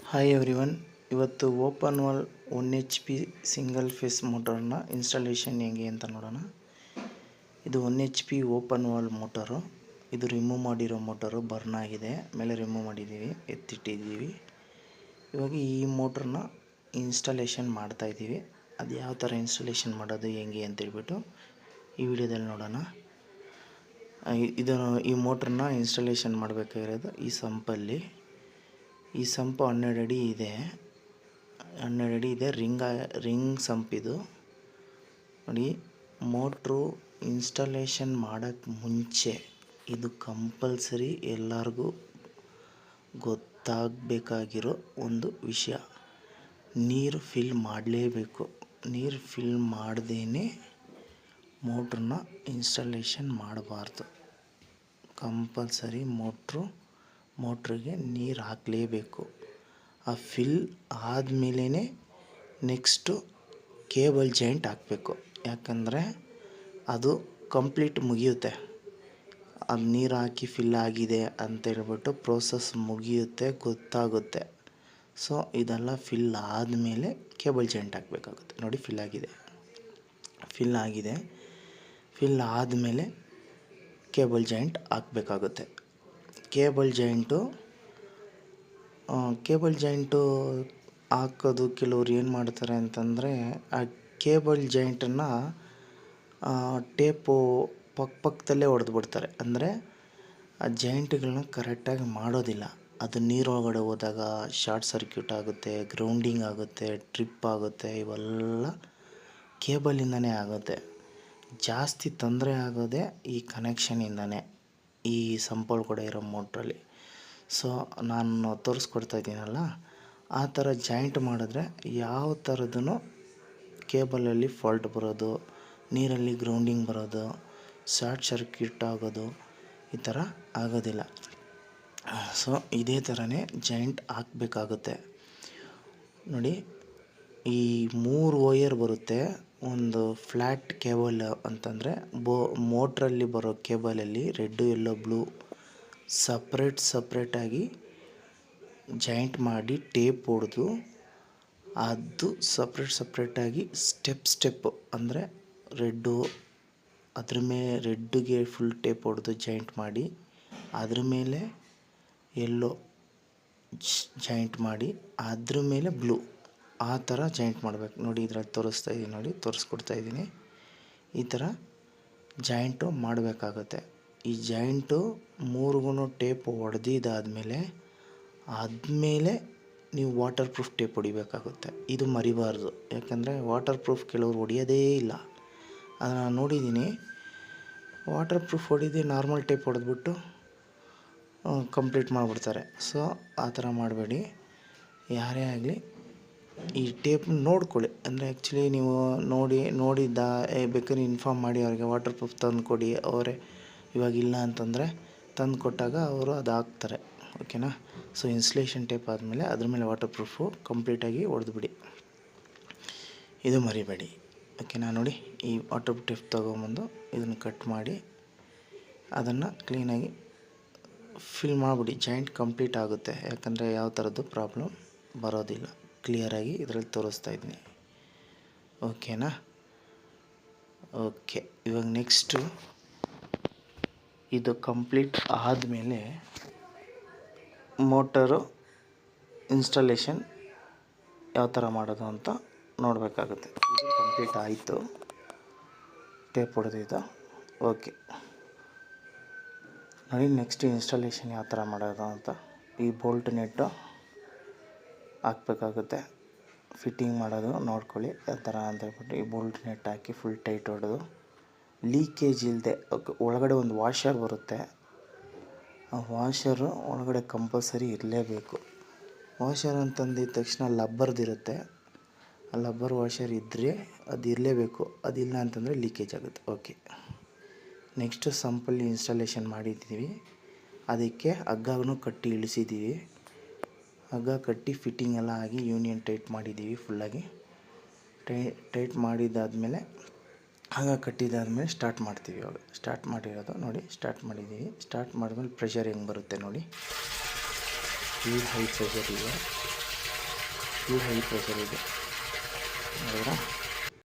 Hi everyone. ಇವತ್ತು open wall 1 HP single phase ಮೋಟರ್ನ installation ಹೆಂಗೆ ಅಂತ ನೋಡೋಣ. ಇದು 1 HP ಓಪನ್ ವಾಲ್ ಮೋಟರು. ಇದು ರಿಮೂವ್ ಮಾಡಿರೋ ಮೋಟರು, ಬರ್ನ್ ಆಗಿದೆ, ಮೇಲೆ ರಿಮೂವ್ ಮಾಡಿದ್ದೀವಿ, ಎತ್ತಿಟ್ಟಿದ್ದೀವಿ. ಇವಾಗ ಈ ಮೋಟ್ರನ್ನ ಇನ್ಸ್ಟಾಲೇಷನ್ ಮಾಡ್ತಾಯಿದ್ದೀವಿ. ಅದು ಯಾವ ಥರ ಇನ್ಸ್ಟಾಲೇಷನ್ ಮಾಡೋದು ಹೆಂಗೆ ಅಂತೇಳ್ಬಿಟ್ಟು ಈ ವಿಡಿಯೋದಲ್ಲಿ ನೋಡೋಣ. ಈ ಮೋಟ್ರನ್ನ ಇನ್ಸ್ಟಾಲೇಷನ್ ಮಾಡಬೇಕಾಗಿರೋದು ಈ ಸಂಪಲ್ಲಿ. ಈ ಸಂಪು 12 ಅಡಿ ಇದೆ, 12 ಅಡಿ ಇದೆ. ರಿಂಗ್ ಸಂಪ್ ಇದು ನೋಡಿ. ಮೋಟ್ರು ಇನ್ಸ್ಟಾಲೇಷನ್ ಮಾಡೋಕ್ಕೆ ಮುಂಚೆ ಇದು ಕಂಪಲ್ಸರಿ ಎಲ್ಲರಿಗೂ ಗೊತ್ತಾಗಬೇಕಾಗಿರೋ ಒಂದು ವಿಷಯ. ನೀರು ಫಿಲ್ ಮಾಡಲೇಬೇಕು. ನೀರು ಫಿಲ್ ಮಾಡದೇ ಮೋಟ್ರನ್ನ ಇನ್ಸ್ಟಾಲೇಷನ್ ಮಾಡಬಾರ್ದು. ಕಂಪಲ್ಸರಿ ಮೋಟ್ರಿಗೆ ನೀರು ಹಾಕಲೇಬೇಕು. ಆ ಫಿಲ್ ಆದಮೇಲೆ ನೆಕ್ಸ್ಟು ಕೇಬಲ್ ಜಾಯಿಂಟ್ ಹಾಕಬೇಕು. ಯಾಕಂದರೆ ಅದು ಕಂಪ್ಲೀಟ್ ಮುಗಿಯುತ್ತೆ. ಅದು ನೀರು ಹಾಕಿ ಫಿಲ್ ಆಗಿದೆ ಅಂತೇಳ್ಬಿಟ್ಟು ಪ್ರೋಸೆಸ್ ಮುಗಿಯುತ್ತೆ, ಗೊತ್ತಾಗುತ್ತೆ. ಸೊ ಇದೆಲ್ಲ ಫಿಲ್ ಆದಮೇಲೆ ಕೇಬಲ್ ಜಾಯಿಂಟ್ ಹಾಕಬೇಕಾಗುತ್ತೆ. ನೋಡಿ, ಫಿಲ್ ಆದಮೇಲೆ ಕೇಬಲ್ ಜಾಯಿಂಟ್ ಹಾಕಬೇಕಾಗುತ್ತೆ. ಕೇಬಲ್ ಜಾಯಿಂಟು ಹಾಕೋದು ಕೆಲವ್ರು ಏನು ಮಾಡ್ತಾರೆ ಅಂತಂದರೆ, ಆ ಕೇಬಲ್ ಜಾಯಿಂಟನ್ನು ಟೇಪು ಪಕ್ಕದಲ್ಲೇ ಹೊಡೆದ್ಬಿಡ್ತಾರೆ. ಅಂದರೆ ಆ ಜಾಯಿಂಟ್ಗಳನ್ನ ಕರೆಕ್ಟಾಗಿ ಮಾಡೋದಿಲ್ಲ. ಅದು ನೀರೊಳಗಡೆ ಹೋದಾಗ ಶಾರ್ಟ್ ಸರ್ಕ್ಯೂಟ್ ಆಗುತ್ತೆ, ಗ್ರೌಂಡಿಂಗ್ ಆಗುತ್ತೆ, ಟ್ರಿಪ್ ಆಗುತ್ತೆ. ಇವೆಲ್ಲ ಕೇಬಲಿಂದನೇ ಆಗುತ್ತೆ. ಜಾಸ್ತಿ ತೊಂದರೆ ಆಗೋದೇ ಈ ಕನೆಕ್ಷನಿಂದನೇ, ಈ ಸಂಪೊಳಗಡೆ ಇರೋ ಮೋಟ್ರಲ್ಲಿ. ಸೊ ನಾನು ತೋರಿಸ್ಕೊಡ್ತಾ ಇದ್ದೀನಲ್ಲ, ಆ ಥರ ಜಾಯಿಂಟ್ ಮಾಡಿದ್ರೆ ಯಾವ ಥರದೂ ಕೇಬಲಲ್ಲಿ ಫಾಲ್ಟ್ ಬರೋದು, ನೀರಲ್ಲಿ ಗ್ರೌಂಡಿಂಗ್ ಬರೋದು, ಶಾರ್ಟ್ ಸರ್ಕ್ಯೂಟ್ ಆಗೋದು ಈ ಥರ ಆಗೋದಿಲ್ಲ. ಸೊ ಇದೇ ಥರನೇ ಜಾಯಿಂಟ್ ಹಾಕಬೇಕಾಗುತ್ತೆ. ನೋಡಿ, ಈ 3 ವೈಯರ್ ಬರುತ್ತೆ. ಒಂದು ಫ್ಲ್ಯಾಟ್ ಕೇಬಲ್ ಅಂತಂದರೆ ಮೋಟ್ರಲ್ಲಿ ಬರೋ ಕೇಬಲಲ್ಲಿ ರೆಡ್ಡು, ಯೆಲ್ಲೋ, ಬ್ಲೂ ಸಪ್ರೇಟಾಗಿ ಜಾಯಿಂಟ್ ಮಾಡಿ ಟೇಪ್ ಹೊಡೆದು, ಅದು ಸಪ್ರೇಟಾಗಿ ಸ್ಟೆಪ್ ಅಂದರೆ ರೆಡ್ಡುಗೆ ಫುಲ್ ಟೇಪ್ ಹೊಡೆದು ಜಾಯಿಂಟ್ ಮಾಡಿ, ಅದ್ರ ಮೇಲೆ ಯೆಲ್ಲೋ ಜಾಯಿಂಟ್ ಮಾಡಿ, ಅದ್ರ ಮೇಲೆ ಬ್ಲೂ, ಆ ಥರ ಜಾಯಿಂಟ್ ಮಾಡಬೇಕು. ನೋಡಿ, ಇದರಲ್ಲಿ ತೋರಿಸ್ಕೊಡ್ತಾ ಇದ್ದೀನಿ. ಈ ಥರ ಜಾಯಿಂಟು ಮಾಡಬೇಕಾಗುತ್ತೆ. ಈ ಜಾಯಿಂಟು 3ಗೂ ಟೇಪ್ ಹೊಡೆದಿದ್ದಾದಮೇಲೆ ನೀವು ವಾಟರ್ ಪ್ರೂಫ್ ಟೇಪ್ ಹೊಡಿಬೇಕಾಗುತ್ತೆ. ಇದು ಮರಿಬಾರ್ದು. ಯಾಕಂದರೆ ವಾಟರ್ ಪ್ರೂಫ್ ಕೆಲವರು ಹೊಡೆಯೋದೇ ಇಲ್ಲ. ಅದನ್ನು ನಾನು ನೋಡಿದ್ದೀನಿ. ವಾಟರ್ ಪ್ರೂಫ್ ಹೊಡೆದು ನಾರ್ಮಲ್ ಟೇಪ್ ಹೊಡೆದ್ಬಿಟ್ಟು ಕಂಪ್ಲೀಟ್ ಮಾಡಿಬಿಡ್ತಾರೆ. ಸೊ ಆ ಥರ ಮಾಡಬೇಡಿ. ಯಾರೇ ಆಗಲಿ ಈ ಟೇಪ್ ನೋಡ್ಕೊಳ್ಳಿ. ಅಂದರೆ ಆ್ಯಕ್ಚುಲಿ ನೀವು ನೋಡಿದ್ದ ಬೇಕಾದ್ರೆ ಇನ್ಫಾರ್ಮ್ ಮಾಡಿ ಅವ್ರಿಗೆ, ವಾಟರ್ ಪ್ರೂಫ್ ತಂದು ಕೊಡಿ. ಅವರೇ ಇವಾಗಿಲ್ಲ ಅಂತಂದರೆ ತಂದು ಕೊಟ್ಟಾಗ ಅವರು ಅದು ಹಾಕ್ತಾರೆ. ಓಕೆನಾ? ಸೊ ಇನ್ಸುಲೇಷನ್ ಟೇಪ್ ಆದಮೇಲೆ ಅದ್ರ ಮೇಲೆ ವಾಟರ್ ಪ್ರೂಫು ಕಂಪ್ಲೀಟಾಗಿ ಹೊಡೆದ್ಬಿಡಿ. ಇದು ಮರಿಬೇಡಿ. ಓಕೆನಾ? ನೋಡಿ, ಈ ವಾಟರ್ ಟೇಪ್ ತೊಗೊಂಬಂದು ಇದನ್ನು ಕಟ್ ಮಾಡಿ ಅದನ್ನು ಕ್ಲೀನಾಗಿ ಫಿಲ್ ಮಾಡಿಬಿಡಿ. ಜಾಯಿಂಟ್ ಕಂಪ್ಲೀಟ್ ಆಗುತ್ತೆ. ಯಾಕಂದರೆ ಯಾವ ಥರದ್ದು ಪ್ರಾಬ್ಲಮ್ ಬರೋದಿಲ್ಲ. ಕ್ಲಿಯರಾಗಿ ಇದರಲ್ಲಿ ತೋರಿಸ್ತಾ ಇದ್ದೀನಿ. ಓಕೆನಾ? ಓಕೆ, ಇವಾಗ ನೆಕ್ಸ್ಟು ಇದು ಕಂಪ್ಲೀಟ್ ಆದಮೇಲೆ ಮೋಟರು ಇನ್ಸ್ಟಾಲೇಷನ್ ಯಾವ ಥರ ಮಾಡೋದು ಅಂತ ನೋಡಬೇಕಾಗುತ್ತೆ. ಇದು ಕಂಪ್ಲೀಟ್ ಆಯಿತು, ಟೇಪ್ ಹೊಡೆದಿದ್ದು. ಓಕೆ, ನೋಡಿ, ನೆಕ್ಸ್ಟ್ ಇನ್ಸ್ಟಾಲೇಷನ್ ಯಾವ ಥರ ಮಾಡೋದು ಅಂತ. ಈ ಬೋಲ್ಟ್ ನೆಟ್ಟು ಹಾಕಬೇಕಾಗುತ್ತೆ. ಫಿಟ್ಟಿಂಗ್ ಮಾಡೋದು ನೋಡ್ಕೊಳ್ಳಿ ಯಾವ ಥರ ಅಂತ ಹೇಳ್ಬಿಟ್ಟು. ಈ ಬೋಲ್ಟ್ ನೆಟ್ ಹಾಕಿ ಫುಲ್ ಟೈಟ್ ಹೊಡೆದು, ಲೀಕೇಜ್ ಇಲ್ಲದೆ, ಒಳಗಡೆ ಒಂದು ವಾಷರ್ ಬರುತ್ತೆ. ಆ ವಾಷರು ಒಳಗಡೆ ಕಂಪಲ್ಸರಿ ಇರಲೇಬೇಕು. ವಾಷರ್ ಅಂತಂದಿದ ತಕ್ಷಣ ಲಬ್ಬರ್ದಿರುತ್ತೆ. ಆ ಲಬ್ಬರ್ ವಾಷರ್ ಇದ್ದರೆ ಅದು ಇರಲೇಬೇಕು. ಅದಿಲ್ಲ ಅಂತಂದರೆ ಲೀಕೇಜ್ ಆಗುತ್ತೆ. ಓಕೆ, ನೆಕ್ಸ್ಟು ಸಂಪಲ್ಲಿ ಇನ್ಸ್ಟಾಲೇಷನ್ ಮಾಡಿದ್ದೀವಿ. ಅದಕ್ಕೆ ಹಗ್ಗನೂ ಕಟ್ಟಿ ಇಳಿಸಿದ್ದೀವಿ. ಹಗ್ಗ ಕಟ್ಟಿ ಫಿಟ್ಟಿಂಗ್ ಎಲ್ಲ ಆಗಿ ಯೂನಿಯನ್ ಟೈಟ್ ಮಾಡಿದ್ದೀವಿ. ಫುಲ್ಲಾಗಿ ಟೈಟ್ ಮಾಡಿದ್ದಾದಮೇಲೆ, ಹಗ್ಗ ಕಟ್ಟಿದ್ದಾದಮೇಲೆ ಸ್ಟಾರ್ಟ್ ಮಾಡ್ತೀವಿ. ಇವಾಗ ಸ್ಟಾರ್ಟ್ ಮಾಡಿರೋದು ನೋಡಿ, ಸ್ಟಾರ್ಟ್ ಮಾಡಿದ್ದೀವಿ. ಸ್ಟಾರ್ಟ್ ಮಾಡಿದ್ಮೇಲೆ ಪ್ರೆಷರ್ ಹೆಂಗೆ ಬರುತ್ತೆ ನೋಡಿ. ಈ ಹೈ ಪ್ರೆಷರ್ ಇದೆ. ಫುಲ್ ಹೈ ಪ್ರೆಷರ್ ಇದೆ ನೋಡಿದ್ರಾ.